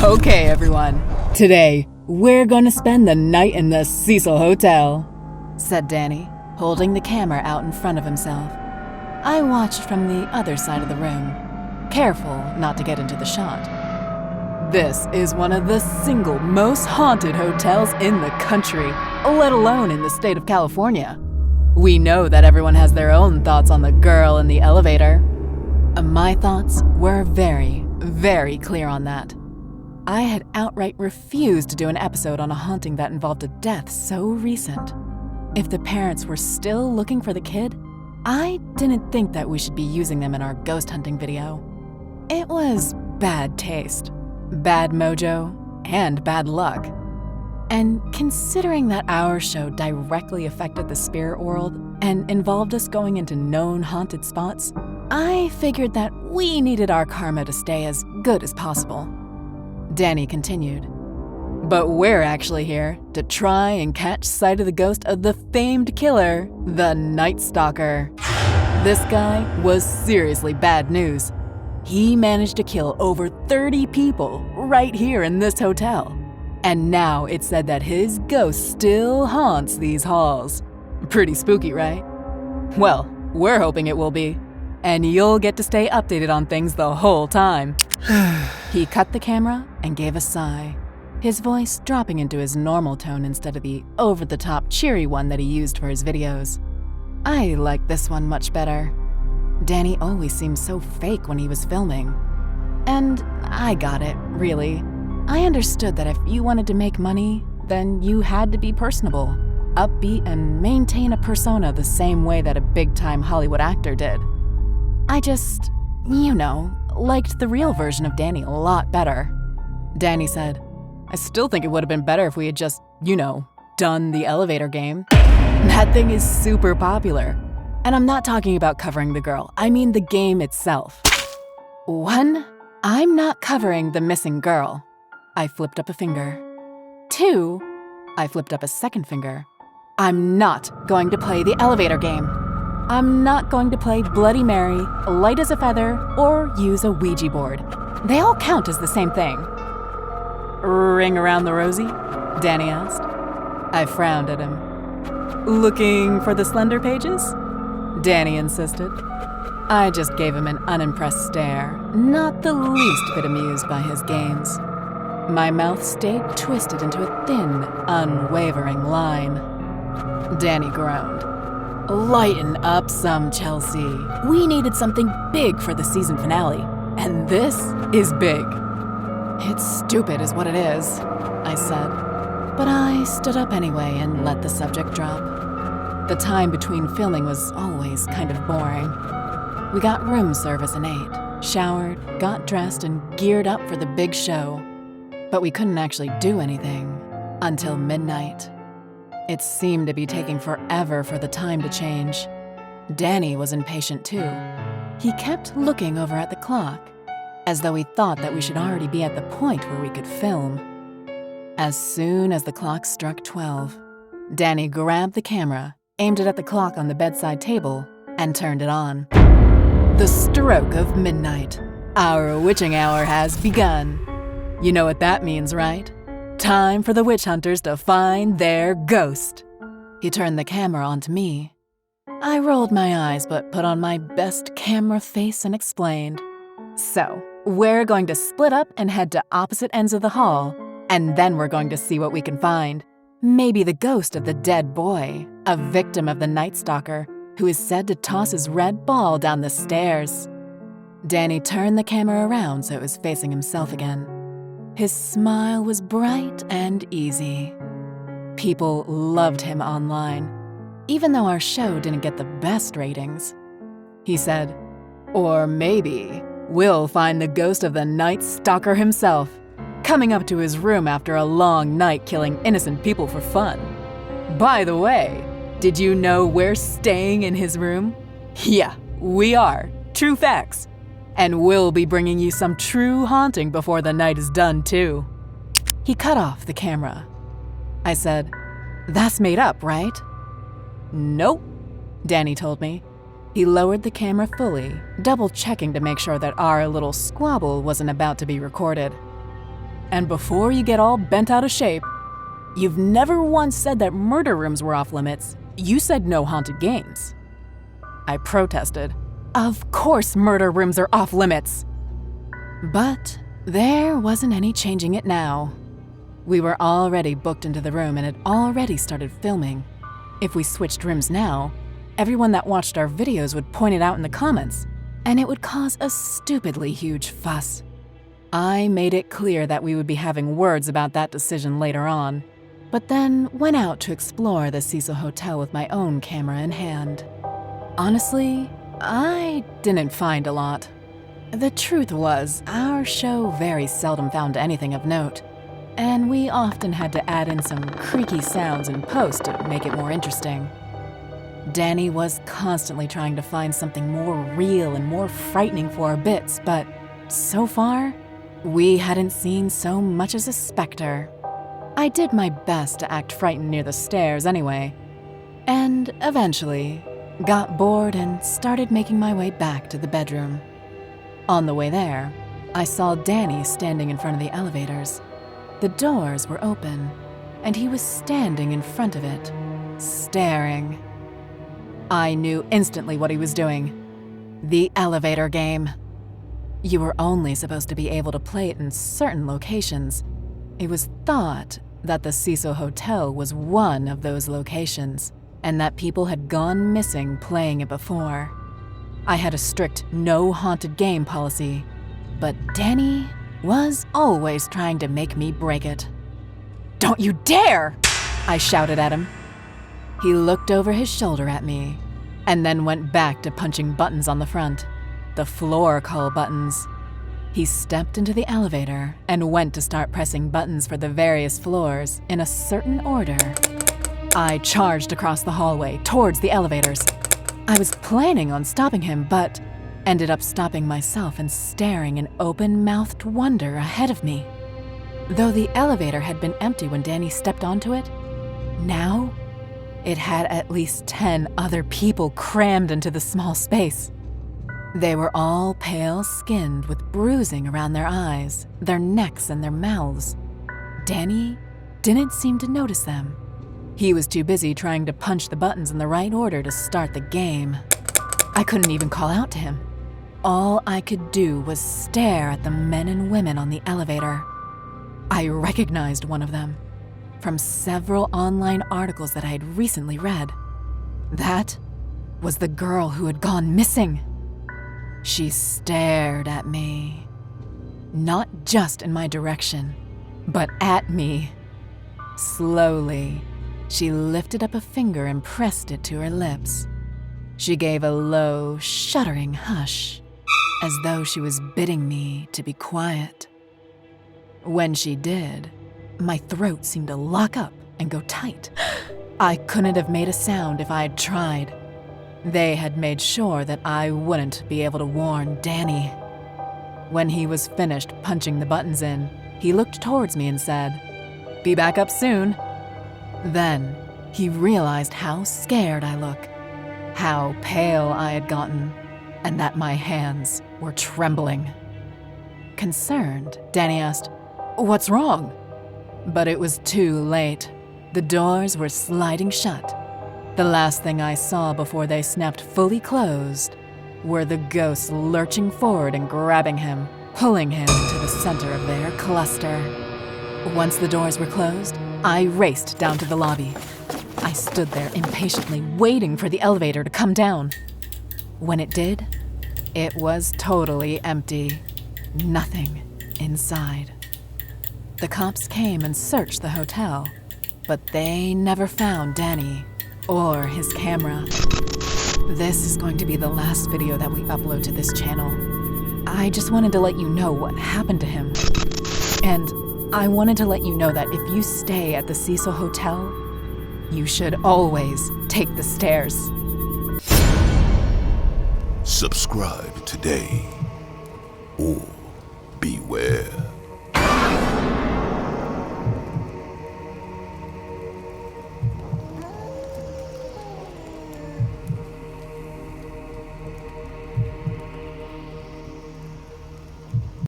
Okay, everyone. Today, we're gonna spend the night in the Cecil Hotel, said Danny, holding the camera out in front of himself. I watched from the other side of the room, careful not to get into the shot. This is one of the single most haunted hotels in the country, let alone in the state of California. We know that everyone has their own thoughts on the girl in the elevator. My thoughts were very, very clear on that. I had outright refused to do an episode on a haunting that involved a death so recent. If the parents were still looking for the kid, I didn't think that we should be using them in our ghost hunting video. It was bad taste, bad mojo, and bad luck. And considering that our show directly affected the spirit world and involved us going into known haunted spots, I figured that we needed our karma to stay as good as possible. Danny continued, but we're actually here to try and catch sight of the ghost of the famed killer, the Night Stalker. This guy was seriously bad news. He managed to kill over 30 people right here in this hotel. And now it's said that his ghost still haunts these halls. Pretty spooky, right? Well, we're hoping it will be. And you'll get to stay updated on things the whole time. He cut the camera and gave a sigh, his voice dropping into his normal tone instead of the over-the-top cheery one that he used for his videos. I like this one much better. Danny always seemed so fake when he was filming. And I got it, really. I understood that if you wanted to make money, then you had to be personable, upbeat, and maintain a persona the same way that a big-time Hollywood actor did. I just, liked the real version of Danny a lot better. Danny said, I still think it would have been better if we had just, done the elevator game. That thing is super popular. And I'm not talking about covering the girl, I mean the game itself. 1, I'm not covering the missing girl. I flipped up a finger. 2, I flipped up a second finger. I'm not going to play the elevator game. I'm not going to play Bloody Mary, Light as a Feather, or use a Ouija board. They all count as the same thing. Ring around the rosy? Danny asked. I frowned at him. Looking for the slender pages? Danny insisted. I just gave him an unimpressed stare, not the least bit amused by his games. My mouth stayed twisted into a thin, unwavering line. Danny groaned. Lighten up some, Chelsea. We needed something big for the season finale, and this is big. It's stupid is what it is, I said. But I stood up anyway and let the subject drop. The time between filming was always kind of boring. We got room service and ate, showered, got dressed, and geared up for the big show. But we couldn't actually do anything until midnight. It seemed to be taking forever for the time to change. Danny was impatient too. He kept looking over at the clock, as though he thought that we should already be at the point where we could film. As soon as the clock struck 12, Danny grabbed the camera, aimed it at the clock on the bedside table, and turned it on. The stroke of midnight. Our witching hour has begun. You know what that means, right? Time for the witch hunters to find their ghost. He turned the camera onto me. I rolled my eyes but put on my best camera face and explained. So, we're going to split up and head to opposite ends of the hall, and then we're going to see what we can find. Maybe the ghost of the dead boy, a victim of the Night Stalker, who is said to toss his red ball down the stairs. Danny turned the camera around so it was facing himself again. His smile was bright and easy. People loved him online, even though our show didn't get the best ratings. He said, or maybe we'll find the ghost of the Night Stalker himself, coming up to his room after a long night killing innocent people for fun. By the way, did you know we're staying in his room? Yeah, we are. True facts. And we'll be bringing you some true haunting before the night is done, too. He cut off the camera. I said, that's made up, right? Nope, Danny told me. He lowered the camera fully, double-checking to make sure that our little squabble wasn't about to be recorded. And before you get all bent out of shape, you've never once said that murder rooms were off limits. You said no haunted games. I protested. Of course murder rooms are off limits. But there wasn't any changing it now. We were already booked into the room and had already started filming. If we switched rooms now, everyone that watched our videos would point it out in the comments, and it would cause a stupidly huge fuss. I made it clear that we would be having words about that decision later on, but then went out to explore the Cecil Hotel with my own camera in hand. Honestly, I didn't find a lot. The truth was, our show very seldom found anything of note, and we often had to add in some creaky sounds in post to make it more interesting. Danny was constantly trying to find something more real and more frightening for our bits, but so far, we hadn't seen so much as a specter. I did my best to act frightened near the stairs anyway, and eventually got bored and started making my way back to the bedroom. On the way there, I saw Danny standing in front of the elevators. The doors were open, and he was standing in front of it, staring. I knew instantly what he was doing. The elevator game. You were only supposed to be able to play it in certain locations. It was thought that the Cecil Hotel was one of those locations, and that people had gone missing playing it before. I had a strict no haunted game policy, but Danny was always trying to make me break it. "Don't you dare!" I shouted at him. He looked over his shoulder at me, and then went back to punching buttons on the front, the floor call buttons. He stepped into the elevator and went to start pressing buttons for the various floors in a certain order. I charged across the hallway towards the elevators. I was planning on stopping him, but ended up stopping myself and staring in open-mouthed wonder ahead of me. Though the elevator had been empty when Danny stepped onto it, now it had at least 10 other people crammed into the small space. They were all pale-skinned with bruising around their eyes, their necks, and their mouths. Danny didn't seem to notice them. He was too busy trying to punch the buttons in the right order to start the game. I couldn't even call out to him. All I could do was stare at the men and women on the elevator. I recognized one of them from several online articles that I had recently read. That was the girl who had gone missing. She stared at me, not just in my direction, but at me. Slowly, she lifted up a finger and pressed it to her lips. She gave a low, shuddering hush, as though she was bidding me to be quiet. When she did, my throat seemed to lock up and go tight. I couldn't have made a sound if I had tried. They had made sure that I wouldn't be able to warn Danny. When he was finished punching the buttons in, he looked towards me and said, "Be back up soon." Then he realized how scared I looked, how pale I had gotten, and that my hands were trembling. Concerned, Danny asked, "What's wrong?" But it was too late. The doors were sliding shut. The last thing I saw before they snapped fully closed were the ghosts lurching forward and grabbing him, pulling him into the center of their cluster. Once the doors were closed, I raced down to the lobby. I stood there impatiently waiting for the elevator to come down. When it did, it was totally empty. Nothing inside. The cops came and searched the hotel, but they never found Danny or his camera. This is going to be the last video that we upload to this channel. I just wanted to let you know what happened to him. And I wanted to let you know that if you stay at the Cecil Hotel, you should always take the stairs. Subscribe today or beware.